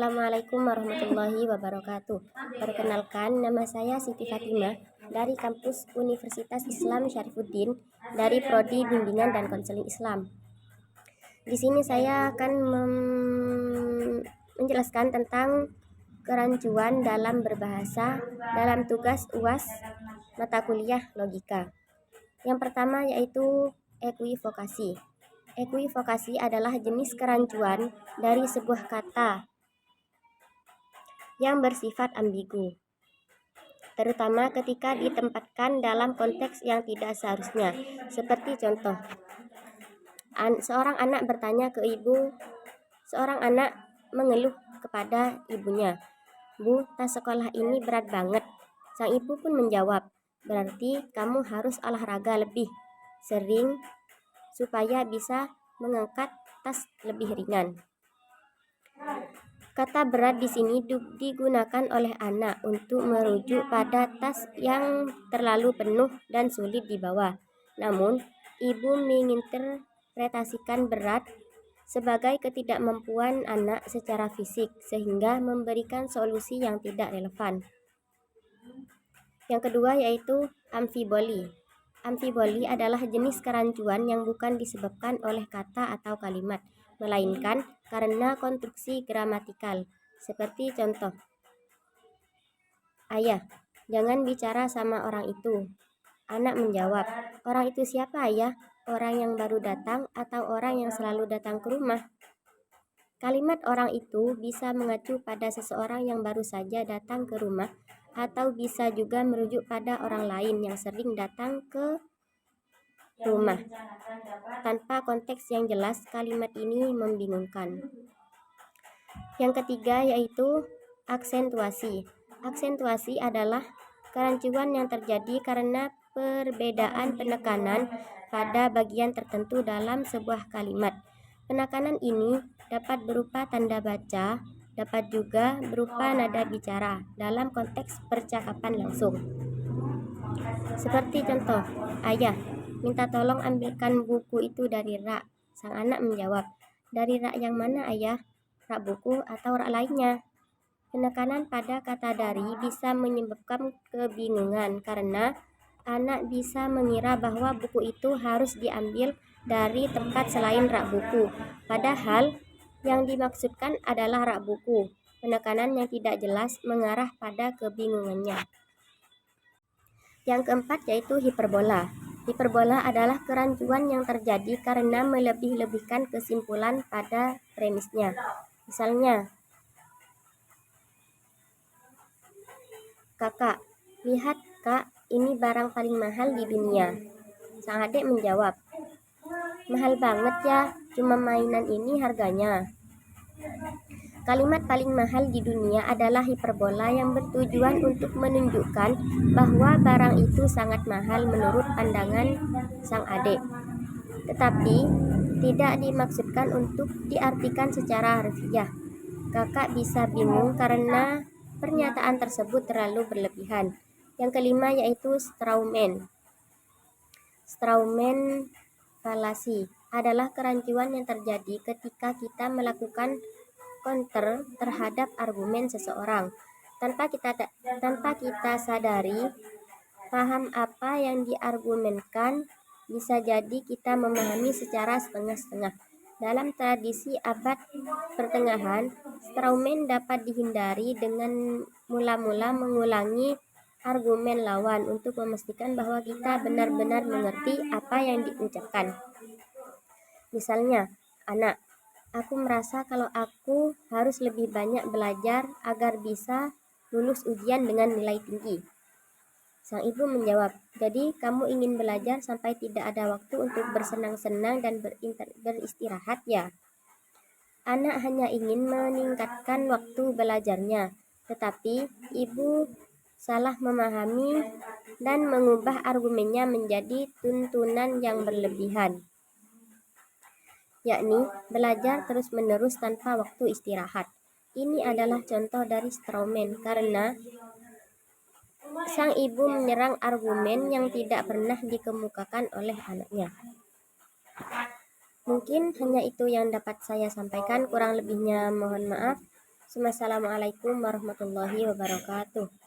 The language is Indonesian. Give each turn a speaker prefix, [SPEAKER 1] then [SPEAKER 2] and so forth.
[SPEAKER 1] Assalamualaikum warahmatullahi wabarakatuh. Perkenalkan, nama saya Siti Fatimah dari kampus Universitas Islam Syarifuddin dari Prodi Bimbingan dan Konseling Islam. Di sini saya akan menjelaskan tentang kerancuan dalam berbahasa dalam tugas UAS mata kuliah logika. Yang pertama yaitu ekuivokasi. Ekuivokasi adalah jenis kerancuan dari sebuah kata yang bersifat ambigu, terutama ketika ditempatkan dalam konteks yang tidak seharusnya. Seperti contoh, seorang anak bertanya ke ibu, seorang anak mengeluh kepada ibunya, "Bu, tas sekolah ini berat banget." Sang ibu pun menjawab, "Berarti kamu harus olahraga lebih sering supaya bisa mengangkat tas lebih ringan." Kata berat di sini digunakan oleh anak untuk merujuk pada tas yang terlalu penuh dan sulit dibawa. Namun, ibu menginterpretasikan berat sebagai ketidakmampuan anak secara fisik, sehingga memberikan solusi yang tidak relevan. Yang kedua yaitu amfiboli. Amfiboli adalah jenis kerancuan yang bukan disebabkan oleh kata atau kalimat, melainkan karena konstruksi gramatikal. Seperti contoh, "Ayah, jangan bicara sama orang itu." Anak menjawab, "Orang itu siapa, Ayah? Orang yang baru datang atau orang yang selalu datang ke rumah?" Kalimat "orang itu" bisa mengacu pada seseorang yang baru saja datang ke rumah, atau bisa juga merujuk pada orang lain yang sering datang ke rumah. Tanpa konteks yang jelas, kalimat ini membingungkan. Yang ketiga yaitu aksentuasi. Aksentuasi adalah kerancuan yang terjadi karena perbedaan penekanan pada bagian tertentu dalam sebuah kalimat. Penekanan ini dapat berupa tanda baca, dapat juga berupa nada bicara dalam konteks percakapan langsung. Seperti contoh, "Ayah, minta tolong ambilkan buku itu dari rak." Sang anak menjawab, "Dari rak yang mana, Ayah? Rak buku atau rak lainnya?" Penekanan pada kata dari bisa menyebabkan kebingungan karena anak bisa mengira bahwa buku itu harus diambil dari tempat selain rak buku, padahal yang dimaksudkan adalah rak buku. Penekanan yang tidak jelas mengarah pada kebingungannya. Yang keempat yaitu hiperbola. Hiperbola adalah kerancuan yang terjadi karena melebih-lebihkan kesimpulan pada premisnya. Misalnya, "Kakak, lihat Kak, ini barang paling mahal di dunia." Sang adik menjawab, "Mahal banget ya, cuma mainan ini harganya." Kalimat "paling mahal di dunia" adalah hiperbola yang bertujuan untuk menunjukkan bahwa barang itu sangat mahal menurut pandangan sang adik, tetapi tidak dimaksudkan untuk diartikan secara harfiah. Kakak bisa bingung karena pernyataan tersebut terlalu berlebihan. Yang kelima yaitu strawman. Strawman falasi adalah kerancuan yang terjadi ketika kita melakukan counter terhadap argumen seseorang tanpa kita sadari paham apa yang diargumenkan. Bisa jadi kita memahami secara setengah-setengah. Dalam tradisi abad pertengahan, strawman dapat dihindari dengan mula-mula mengulangi argumen lawan untuk memastikan bahwa kita benar-benar mengerti apa yang diucapkan. Misalnya, "Anak, aku merasa kalau aku harus lebih banyak belajar agar bisa lulus ujian dengan nilai tinggi." Sang ibu menjawab, "Jadi kamu ingin belajar sampai tidak ada waktu untuk bersenang-senang dan beristirahat ya?" Anak hanya ingin meningkatkan waktu belajarnya, tetapi ibu salah memahami dan mengubah argumennya menjadi tuntunan yang berlebihan, yakni belajar terus-menerus tanpa waktu istirahat. Ini adalah contoh dari strawman karena sang ibu menyerang argumen yang tidak pernah dikemukakan oleh anaknya. Mungkin hanya itu yang dapat saya sampaikan, kurang lebihnya mohon maaf. Assalamualaikum warahmatullahi wabarakatuh.